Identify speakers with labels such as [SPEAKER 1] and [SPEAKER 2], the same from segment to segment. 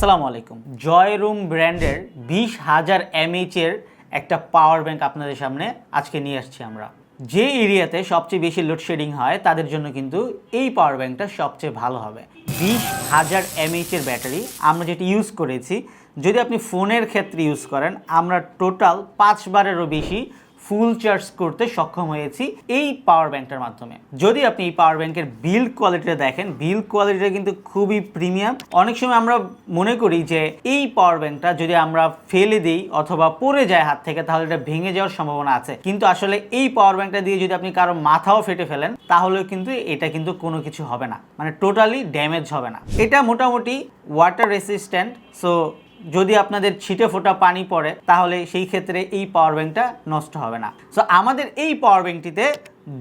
[SPEAKER 1] আসসালামু আলাইকুম। জয়রুম ব্র্যান্ডের 20,000 mAh এর একটা পাওয়ার ব্যাংক আপনাদের সামনে আজকে নিয়ে আসছি আমরা। যে এরিয়াতে সবচেয়ে বেশি লোডশেডিং হয় তাদের জন্য কিন্তু এই পাওয়ার ব্যাংকটা সবচেয়ে ভালো হবে। 20,000 mAh এর ব্যাটারি আমরা যেটা ইউজ করেছি, যদি আপনি ফোনের ক্ষেত্রে ইউজ করেন, আমরা টোটাল 5 বারেরও বেশি ফুল চার্জ করতে সক্ষম হয়েছি এই পাওয়ার ব্যাংকটার মাধ্যমে। যদি আপনি এই পাওয়ার ব্যাংকের বিল্ড কোয়ালিটিটা দেখেন, বিল্ড কোয়ালিটিটা কিন্তু খুবই প্রিমিয়াম। অনেক সময় আমরা মনে করি যে এই পাওয়ার ব্যাংকটা যদি আমরা ফেলে দিই অথবা পড়ে যায় হাত থেকে, তাহলে এটা ভেঙে যাওয়ার সম্ভাবনা আছে। কিন্তু আসলে এই পাওয়ার ব্যাংকটা দিয়ে যদি আপনি কারো মাথাও ফেটে ফেলেন, তাহলেও কিন্তু এটা কিন্তু কোনো কিছু হবে না, মানে টোটালি ড্যামেজ হবে না। এটা মোটামুটি ওয়াটার রেসিস্ট্যান্ট। সো যদি আপনাদের ছিটে ফোটা পানি পড়ে, তাহলে সেই ক্ষেত্রে এই পাওয়ার ব্যাংকটা নষ্ট হবে না। সো আমাদের এই পাওয়ার ব্যাংকটিতে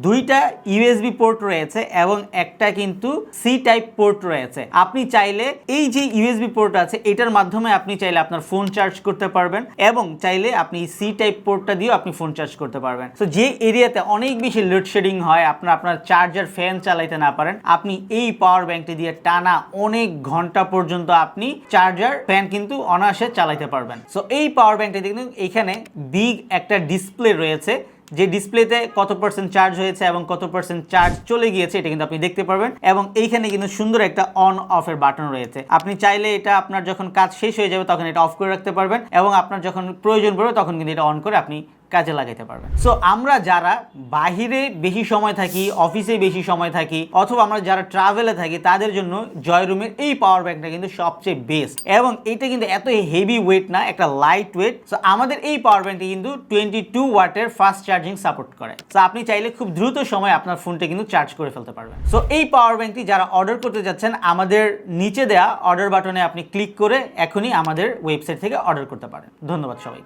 [SPEAKER 1] দুইটা ইউএসবি পোর্ট রয়েছে এবং একটা কিন্তু সি টাইপ পোর্ট রয়েছে। আপনি চাইলে এই যে ইউএসবি পোর্ট আছে, এটার মাধ্যমে আপনি চাইলে আপনার ফোন চার্জ করতে পারবেন এবং চাইলে আপনি সি টাইপ পোর্টটা দিয়েও আপনি ফোন চার্জ করতে পারবেন। সো যে এরিয়াতে অনেক বেশি লোডশেডিং হয়, আপনার চার্জার ফ্যান চালাইতে না পারেন, আপনি এই পাওয়ার ব্যাংকটি দিয়ে টানা অনেক ঘন্টা পর্যন্ত আপনি চার্জার ফ্যান কিন্তু অনায়াসে চালাইতে পারবেন। সো এই পাওয়ার ব্যাংকটি কিন্তু এখানে বিগ একটা ডিসপ্লে রয়েছে, যে ডিসপ্লেতে কত পার্সেন্ট চার্জ হয়েছে এবং কত পার্সেন্ট চার্জ চলে গিয়েছে এটা কিন্তু আপনি দেখতে পারবেন। এবং এইখানে কিন্তু সুন্দর একটা অন অফ এর বাটন রয়েছে। আপনি চাইলে এটা আপনার যখন কাজ শেষ হয়ে যাবে তখন এটা অফ করে রাখতে পারবেন এবং আপনার যখন প্রয়োজন পড়বে তখন কিন্তু এটা অন করে আপনি কাজে লাগাইতে পারবেন। সো আমরা যারা বাহিরে বেশি সময় থাকি, অফিসে বেশি সময় থাকি, অথবা আমরা যারা ট্রাভেলে থাকি, তাদের জন্য জয়রুমের এই পাওয়ার ব্যাংকটা কিন্তু সবচেয়ে বেস্ট। এবং এটা কিন্তু এত হেভি ওয়েট না, একটা লাইট ওয়েট। সো আমাদের এই পাওয়ার ব্যাংকটি কিন্তু 22 ওয়াটের ফাস্ট চার্জিং সাপোর্ট করে। সো আপনি চাইলে খুব দ্রুত সময় আপনার ফোনটা কিন্তু চার্জ করে ফেলতে পারবেন। সো এই পাওয়ার ব্যাংকটি যারা অর্ডার করতে যাচ্ছেন, আমাদের নিচে দেওয়া অর্ডার বাটনে আপনি ক্লিক করে এখনই আমাদের ওয়েবসাইট থেকে অর্ডার করতে পারেন। ধন্যবাদ সবাইকে।